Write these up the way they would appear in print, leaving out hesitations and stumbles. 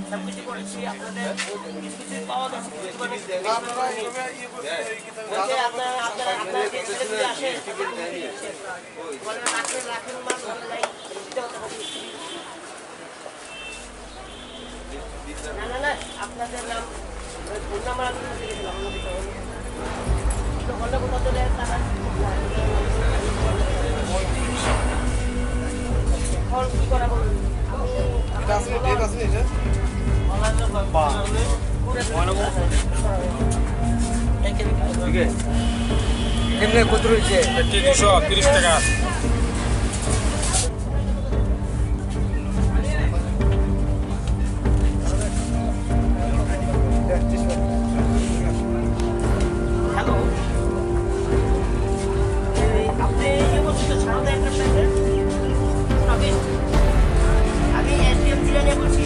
সবকিছু করেছি আপনাদের কিছু কিছু পাওয়া যাচ্ছে না না আপনাদের নাম ফোন নাম্বার আমি দিয়েছিলাম হলে কোথাও চলে তারা এখন কি করা বলুন কত রয়েছে 230 টাকা হ্যালো আপনি বলছেন তো ছাড়া দেয় একটা আমি এসডিএম জিরানি বলছি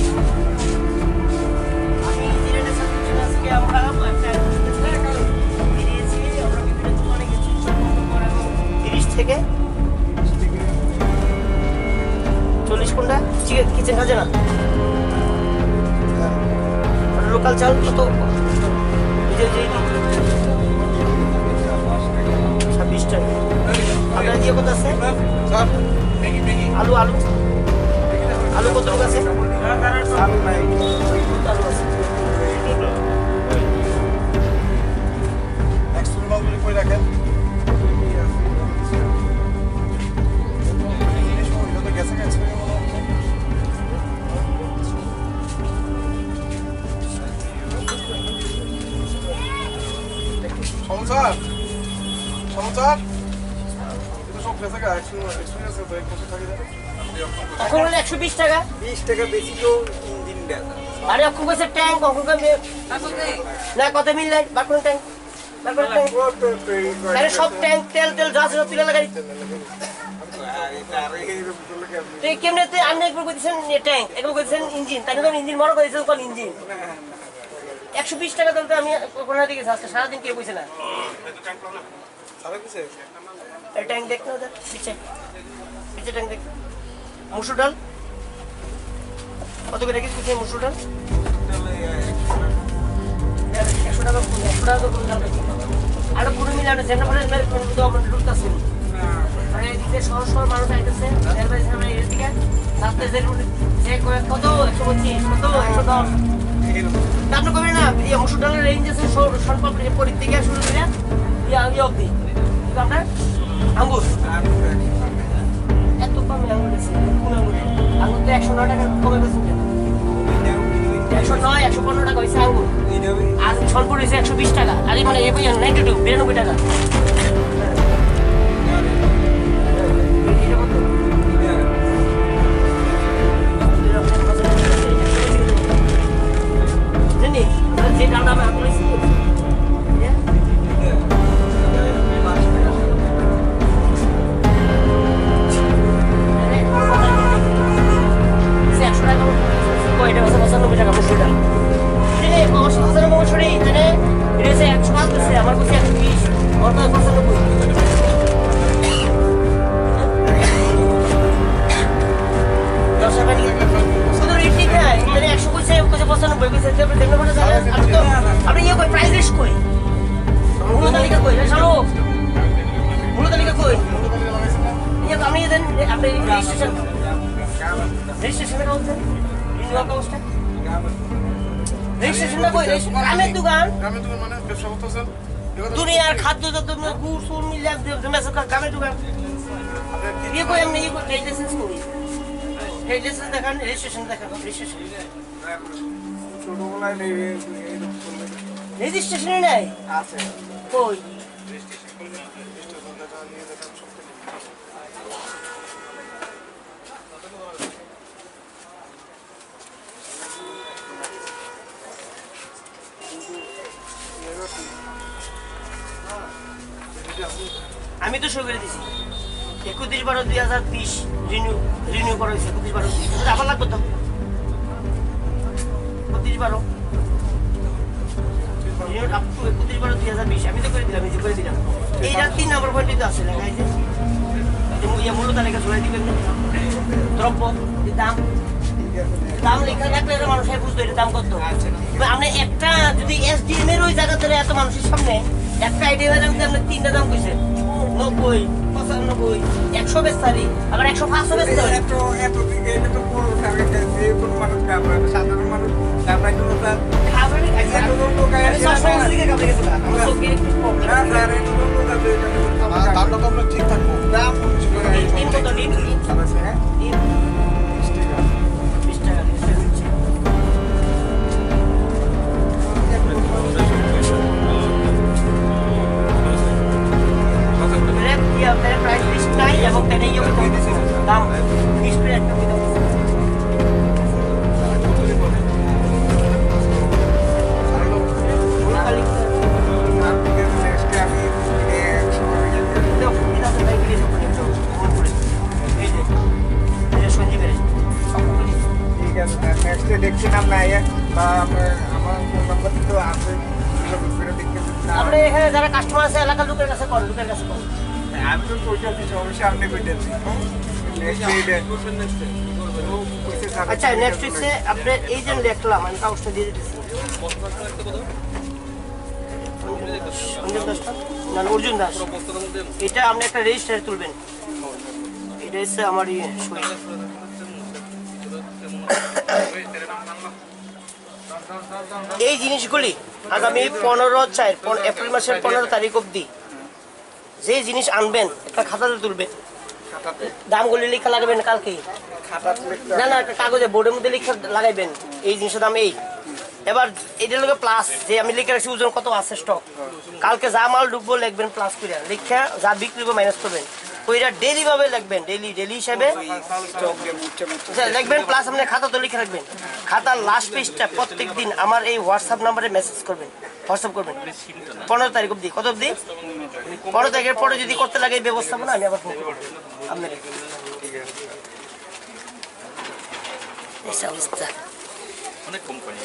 আমি জিরানি সাবজেক্ট আজকে আমরা একটা বেরিয়েছি আমরা বিভিন্ন দোকানে গেছি 30 থেকে 40 কোনটা কিচেন খাজানা লোকাল চাল কত 26 টাকা আপনার দিয়ে কত আছে আলু আলু আলু কত লোক আছে আলু নাই আলু আছে এক্সট্রা মালগুলো কই রাখেন সমাচার সমাচার এটা সব গেছে গা এক্সপিরিয়েন্স আছে কত থাকে এখন হলো 120 টাকা 20 টাকা বেশি তো ইঞ্জিন দেয় আরে অক্ষু কইছে ট্যাঙ্ক অক্ষু কইছে না কত মিল নাই বাকুন ট্যাঙ্ক বাকুন ট্যাঙ্ক আরে সব ট্যাঙ্ক তেল তেল যা সব তুলে লাগাই তুই কেমনে তুই আপনি একবার কইছেন ট্যাঙ্ক একবার কইছেন ইঞ্জিন তাই না ইঞ্জিন মরো কইছেন কোন ইঞ্জিন 120 টাকা দিতে আমি কোনা দিকে আজকে সারা দিন কে কইছে না সারা কইছে এই ট্যাঙ্ক দেখ না ওদের পিছে পিছে ট্যাঙ্ক দেখ মুসুর ডাল কত করে রেখেছিস পিছে মুসুর ডাল 100 টাকা 100 টাকা করে ডাল আর পুরো মিলানো সেন্টার ফরেস ম্যানেজমেন্ট তো আমরা ঢুকতাছি মানে এদিকে শহর শহর মানুষ আইতেছে এরবাই সামনে এদিকে রাস্তা যে কত 125 কত 110 আপনি কবেন না এই মুসুর ডালের রেঞ্জ আছে স্বল্প পরিত থেকে শুরু করে আমি অবধি আপনার আঙ্গুর এত কমে আঙ্গুর আছে কোন আঙ্গুর আঙ্গুর তো 109 টাকা কমে গেছে 109 115 টাকা হইছে আঙ্গুর আর স্বল্প হইছে 120 টাকা আর মানে এই 92 টাকা যে দামটা আমি বলেছি এটা হচ্ছে 95 টাকা মুসুর ডাল মুসুরি এখানে এটা হচ্ছে 105 দিচ্ছে আমার কাছে 120 ওর তো 95 10 টাকা নিয়ে শুধু রেট ঠিক নাই মানে 100 কইছে 95 কইছে দেখতে পারে আমি তো আপনি ইয়ে কই প্রাইস লিস্ট কই মূল্য তালিকা কই চলো মূল্য তালিকা কই ইয়ে আপনি দেন আপনি রেজিস্ট্রেশন কাউন্টার রেজিস্ট্রেশনটা কই গ্রামের দোকান মানে ব্যবসা করতেছেন দুনিয়ার খাদ্য যত গুড় সুর মিলিয়ে গ্রামের দোকান ইয়ে কই আমি ইয়ে ট্রেড লাইসেন্স করি ট্রেড লাইসেন্স দেখান রেজিস্ট্রেশন দেখান রেজিস্ট্রেশন ছোটবেলায় নেই রেজিস্ট্রেশনে নাই আছে কই আমি তো শুরু করে দিছি 31/12/2020 রিনিউ করা হয়েছে 31/12 আবার লাগবে তো 31/12 রিনিউ আপ টু 31/12/2020 আমি তো করে দিলাম এই যে করে দিলাম এইটা 3 নম্বর পয়েন্টে তো আছে লেখা আছে এই মূল্য তালিকা ছড়াই দিবেন দ্রব্য দাম দাম লেখা থাকলে এটা মানুষ বুঝতো এটা দাম কত। আপনি একটা যদি এসডিএম এর ওই জায়গা ধরে এত মানুষের সামনে একটা আইডিয়া দাম আপনি তিনটা দাম কইছেন 90, 95, 100 বেচতারি আবার 105 বেচতারি। সাধারণ মানুষ আমরা দামটা তো আপনার ঠিক থাকবো। দাম ডিম কত ডিম? ডিম 20 টাকা দিচ্ছে। প্রাইস লিস্ট নাই এবং দাম 20 করে একটা দেখছিলাম না বা আমার ফোন নাম্বার তো আছে। আপনি এখানে যারা কাস্টমার আছে এলাকার লোকের কাছে করেন, লোকের কাছে করেন। আমি তো কইতেছি সমস্যা আপনি কইতেছি। আচ্ছা নেক্সট হচ্ছে আপনি এই যে লিখলাম আমি কাগজটা দিয়ে দিতেছি অর্জুন দাস। এটা আপনি একটা রেজিস্টারে তুলবেন। এটা হচ্ছে আমার সই। এই জিনিসগুলি আগামী 15/4 এপ্রিল মাসের 15 তারিখ অবধি যে জিনিস আনবেন একটা খাতাতে তুলবেন, দামগুলি লেখা লাগাবেন কালকেই। না না একটা কাগজে বোর্ডের মধ্যে লেখা লাগাইবেন এই জিনিসের দাম এই। এবার এটার লোকে প্লাস যে আমি লিখে রাখছি ওজন কত আছে স্টক, কালকে যা মাল ঢুকবো লিখবেন প্লাস করে, লিখা যা বিক্রি করবো মাইনাস করবেন, ওইটা ডেলি ভাবে লিখবেন, ডেলি হিসাবে লিখবেন। প্লাস আপনি খাতা তো লিখে রাখবেন, খাতার লাস্ট পেজটা প্রত্যেক দিন আমার এই হোয়াটসঅ্যাপ নাম্বারে মেসেজ করবেন, হোয়াটসঅ্যাপ করবেন 15 তারিখ অবধি। কত অবধি? 15 তারিখের পরে যদি করতে লাগে এই ব্যবস্থাপনা আমি আবার ফোন করবো আপনাকে। অনেক কোম্পানি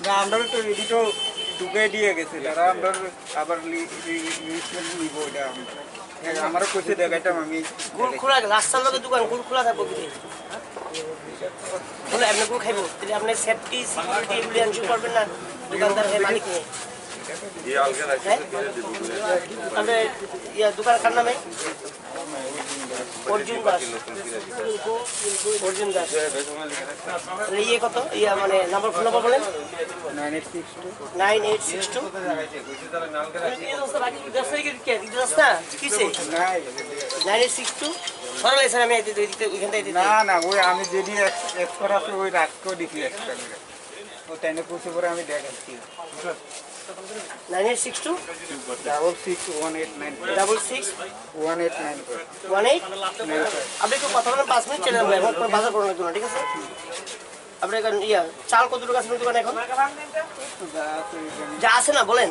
না আমরা তো এদিকে ঢুকে দিয়ে গেছে তারা, আমরা আবার নিব ওইটা আমারও কইছে দেখাইতাম আমি। গুড় খোলা রাস্তার লোকের দোকান গুড় খোলা থাকবো কি বলে আপনি গুড় খাইবো, তাহলে আপনি সেফটি সিকিউরিটি এগুলি এনশিওর করবেন না দোকানদার হয়ে মালিক নিয়ে। আপনি দোকান কার নামে? অর্জুন দাস। অর্জুন দাস ইয়ে কত ইয়া মানে নাম্বার ফোন নাম্বার বলেন? 9862 না না ওই আমি যেদি এক্সপার আছে ওই রাখতেও দেখি এক্সট্রা করে ও তাইনে পৌঁছে পরে আমি দেখাচ্ছি। 9862 661894 আপনি একটু কথা বলেন 5 মিনিট চলে যাবো এখন বাজার করানোর জন্য, ঠিক আছে? আপনি এখন ইয়া চাল কতটুকু আছে দোকানে এখন? যা আছে না বলেন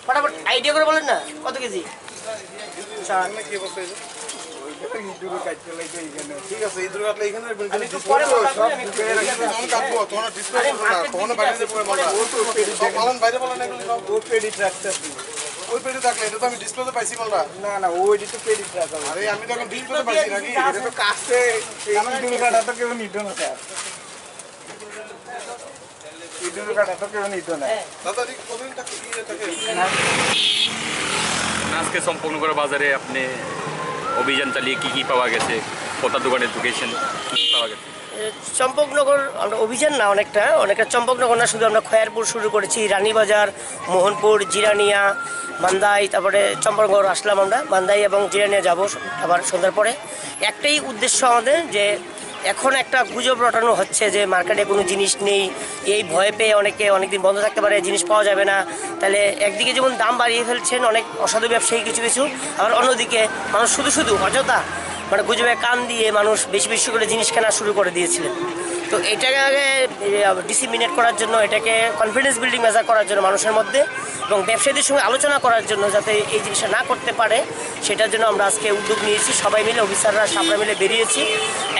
ফটাফট আইডিয়া করে বলেন না কত কেজি চাল? ঠিক আছে ইদুর কাটলে এখানে আমি একটু পরে কথা বলি, আমি একটু যখন কাটবো তখন ডিসপ্লে করবো না, কখনো বাইরে পরে বলা সব পালন বাইরে বলা না এগুলো সব ও ক্রেডিট রাখতেছি। ওই পেটে থাকলে এটা তো আমি ডিসপ্লেতে পাইছি বলরা। না না ওইটি তো ক্রেডিট রাখা। আরে আমি তো এখন ডিসপ্লেতে পাইছি নাকি এটা তো কাছে ইদুর কাটা তো কেউ নিত না স্যার, ইদুর কাটা তো কেউ নিত না। দাদা ঠিক কতদিন থাকে কি থাকে? আজকে চম্পকনগর বাজারে আপনি অভিযান চালিয়ে কি কি পাওয়া গেছে, কোথা দোকানে ঢুকেছেন, কি পাওয়া গেছে? চম্পকনগর অভিযান না অনেকটা চম্পকনগর না, শুধু আমরা খয়ারপুর শুরু করেছি, রানীবাজার, মোহনপুর, জিরানিয়া, মান্দাই, তারপরে চম্পকনগর আসলাম আমরা, মান্দাই এবং জিরানিয়া যাব আবার সন্ধ্যার পরে। একটাই উদ্দেশ্য আমাদের যে এখন একটা গুজব রটানো হচ্ছে যে মার্কেটে কোনো জিনিস নেই, এই ভয় পেয়ে অনেকদিন বন্ধ থাকতে পারে, জিনিস পাওয়া যাবে না। তাহলে একদিকে যেমন দাম বাড়িয়ে ফেলছেন অনেক অসাধু ব্যবসায়ী কিছু, আবার অন্যদিকে মানুষ শুধু অযথা মানে গুজবে কান দিয়ে মানুষ বেশি করে জিনিস কেনা শুরু করে দিয়েছিলেন। তো এটাকে ডিসিমিনেট করার জন্য, এটাকে কনফিডেন্স বিল্ডিং মেজার করার জন্য মানুষের মধ্যে এবং ব্যবসায়ীদের সঙ্গে আলোচনা করার জন্য যাতে এই জিনিসটা না করতে পারে সেটার জন্য আমরা আজকে উদ্যোগ নিয়েছি। সবাই মিলে অফিসাররা সামনে মিলে বেরিয়েছি।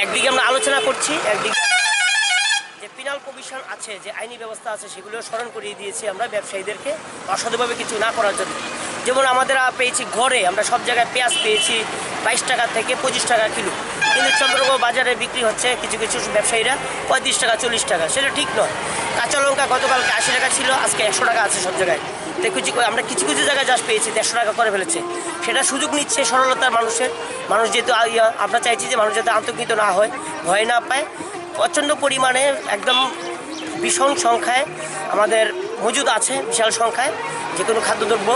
একদিকে আমরা আলোচনা করছি, একদিকে যে পিনাল প্রভিশন আছে, যে আইনি ব্যবস্থা আছে সেগুলো স্মরণ করিয়ে দিয়েছি আমরা ব্যবসায়ীদেরকে অসাধুভাবে কিছু না করার জন্য। যেমন আমাদের পেয়েছি ঘরে, আমরা সব জায়গায় পেঁয়াজ পেয়েছি 22 টাকা থেকে 25 টাকা কিলো, কিন্তু চন্দ্রকোনা বাজারে বিক্রি হচ্ছে কিছু কিছু ব্যবসায়ীরা 35 টাকা 40 টাকা, সেটা ঠিক নয়। কাঁচা লঙ্কা গতকালকে 80 টাকা ছিল, আজকে 100 টাকা আছে সব জায়গায়। তো আমরা কিছু কিছু জায়গায় যা পেয়েছি 150 টাকা করে ফেলেছে, সেটা সুযোগ নিচ্ছে সরলতার মানুষের। মানুষ যেহেতু আমরা চাইছি যে মানুষ যাতে আতঙ্কিত না হয়, ভয় না পায়, প্রচণ্ড পরিমাণে একদম ভীষণ সংখ্যায় আমাদের মজুদ আছে, বিশাল সংখ্যায় যে কোনো খাদ্যদ্রব্য।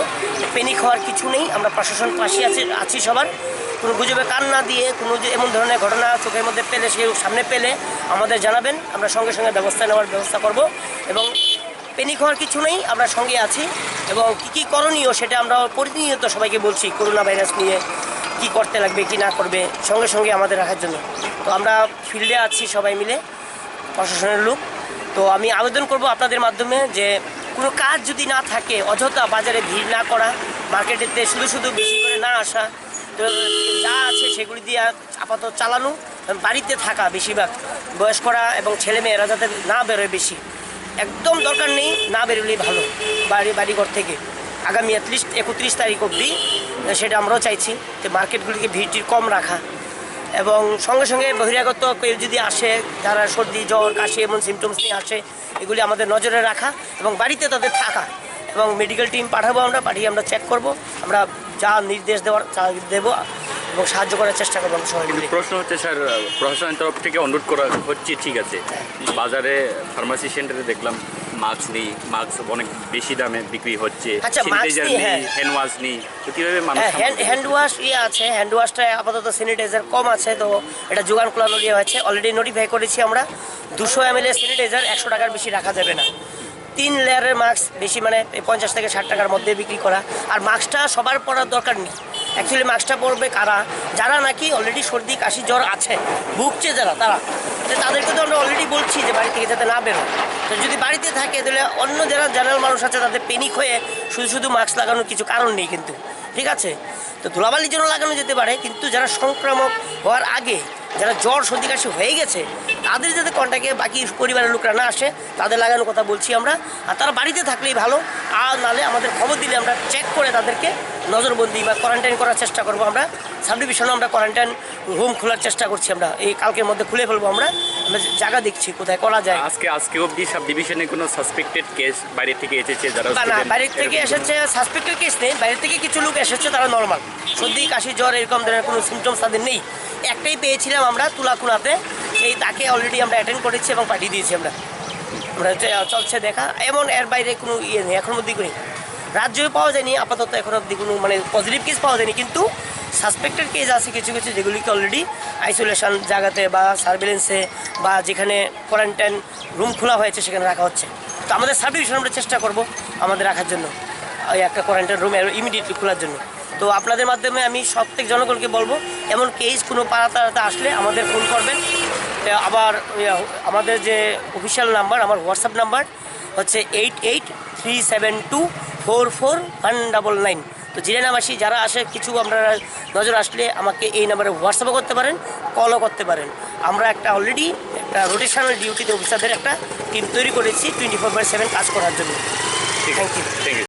পেনিক হওয়ার কিছু নেই, আমরা প্রশাসন পাশে আছি সবার। কোনো গুজবে কান না দিয়ে কোনো যে এমন ধরনের ঘটনা চোখের মধ্যে পেলে, সে সামনে পেলে আমাদের জানাবেন, আমরা সঙ্গে সঙ্গে ব্যবস্থা নেওয়ার ব্যবস্থা করব। এবং পেনিক হওয়ার কিছু নেই, আমরা সঙ্গে আছি। এবং কী কী করণীয় সেটা আমরা প্রতিনিয়ত সবাইকে বলছি, করোনা ভাইরাস নিয়ে কী করতে লাগবে কি না করবে, সঙ্গে সঙ্গে আমাদের রাখার জন্য। তো আমরা ফিল্ডে আছি সবাই মিলে, প্রশাসনের লোক। তো আমি আবেদন করব আপনাদের মাধ্যমে যে কোনো কাজ যদি না থাকে, অযথা বাজারে ভিড় না করা, মার্কেটেতে শুধু শুধু বেশি করে না আসা, তো যা আছে সেগুলি দিয়ে আপাতত চালানো, বাড়িতে থাকা, বেশিরভাগ বয়স্করা এবং ছেলেমেয়েরা যাতে না বেরোয় বেশি, একদম দরকার নেই, না বেরোলেই ভালো বাড়িঘর থেকে। আগামী অ্যাটলিস্ট 31 তারিখ অবধি সেটা আমরাও চাইছি যে মার্কেটগুলিকে ভিড় কম রাখা। এবং সঙ্গে সঙ্গে বহিরাগত কেউ যদি আসে, যারা সর্দি জ্বর কাশি এমন সিমটমস নিয়ে আসে, এগুলি আমাদের নজরে রাখা এবং বাড়িতে তাদের থাকা। এবং মেডিকেল টিম পাঠাবো, পাঠিয়ে আমরা চেক করব, আমরা যা নির্দেশ দেওয়ার দেবো এবং সাহায্য করার চেষ্টা করবো আমরা সবাই মিলে। প্রশ্ন হচ্ছে স্যার, প্রশাসনের তরফ থেকে অনুরোধ করা হচ্ছে, ঠিক আছে, বাজারে ফার্মাসি সেন্টারে দেখলাম মাস্ক নেই, মাস্ক অনেক বেশি দামে বিক্রি হচ্ছে, আচ্ছা, স্যানিটাইজার নেই, হ্যান্ড ওয়াশ নেই, তো কীভাবে মানুষ হ্যান্ড ওয়াশ আছে, হ্যান্ড ওয়াশটা আপাতত স্যানিটাইজার কম আছে, তো এটা যোগান খোলানো দেওয়া হয়েছে। অলরেডি নোটিফাই করেছি আমরা, 200 ml স্যানিটাইজার 100 টাকার বেশি রাখা যাবে না। 3 লেয়ারের মাস্ক বেশি, মানে 50 থেকে 60 টাকার মধ্যে বিক্রি করা। আর মাস্কটা সবার পরার দরকার নেই, অ্যাকচুয়ালি মাস্কটা পরবে কারা, যারা নাকি অলরেডি সর্দি কাশি জ্বর আছে, ভুগছে যারা, তাদেরকে তো আমরা অলরেডি বলছি যে বাড়ি থেকে যাতে না বেরোয়। তো যদি বাড়িতে থাকে তাহলে অন্য যারা জেনারেল মানুষ আছে তাদের পেনিক হয়ে শুধু শুধু মাস্ক লাগানোর কিছু কারণ নেই কিন্তু, ঠিক আছে। তো ধুলাবালির জন্য লাগানো যেতে পারে, কিন্তু যারা সংক্রামক হওয়ার আগে, যারা জ্বর সর্দি কাশি হয়ে গেছে, তাদের যাতে কন্ট্যাক্টে বাকি পরিবারের লোকরা না আসে, তাদের লাগানোর কথা বলছি আমরা। আর তারা বাড়িতে থাকলেই ভালো, আর নাহলে আমাদের খবর দিলে আমরা চেক করে তাদেরকে নজরবন্দি বা কোয়ারেন্টাইন করার চেষ্টা করবো। আমরা সাব ডিভিশনে আমরা কোয়ারেন্টাইন রুম খোলার চেষ্টা করছি, আমরা এই কালকের মধ্যে খুলে ফেলবো। আমরা জায়গা দেখছি কোথায় করা যায়। আজকে অবধি সাব ডিভিশনে কোনো সাসপেক্টেড কেস বাইরে থেকে এসেছে? যারা না, বাইরে থেকে এসেছে সাসপেক্টেড কেস নেই, বাইরে থেকে কিছু লোক এসেছে, তারা নর্মাল সর্দি কাশি জ্বর এরকম ধরনের কোনো সিমটমস তাদের নেই। একটাই পেয়েছিলাম আমরা তুলাকুনাতে, সেই তাকে অলরেডি আমরা অ্যাটেন্ড করেছি এবং পাঠিয়ে দিয়েছি। আমরা চলছে দেখা, এমন এর বাইরে কোনো ইয়ে নেই এখন অবধি। করি রাজ্যে পাওয়া যায়নি আপাতত এখন অবধি কোনো, মানে পজিটিভ কেস পাওয়া যায়নি, কিন্তু সাসপেক্টেড কেস আছে কিছু কিছু, যেগুলিকে অলরেডি আইসোলেশন জায়গাতে বা সার্ভেলেন্সে বা যেখানে কোয়ারেন্টাইন রুম খোলা হয়েছে সেখানে রাখা হচ্ছে। তো আমাদের সাব ডিভিশন আমরা চেষ্টা করব আমাদের রাখার জন্য, ওই একটা কোয়ারেন্টাইন রুম ইমিডিয়েটলি খোলার জন্য। তো আপনাদের মাধ্যমে আমি প্রত্যেক জনগণকে বলবো, এমন কেস কোনো পাড়াতে আসলে আমাদের ফোন করবেন। আবার আমাদের যে অফিসিয়াল নাম্বার, আমার হোয়াটসঅ্যাপ নাম্বার হচ্ছে 8837244199। তো জেলাবাসী যারা আসে, কিছু আপনারা নজর আসলে আমাকে এই নাম্বারে হোয়াটসঅ্যাপও করতে পারেন, কলও করতে পারেন। আমরা একটা অলরেডি একটা রোটেশনাল ডিউটিতে অফিসারদের একটা টিম তৈরি করেছি 24/7 কাজ করার জন্য। Thank you.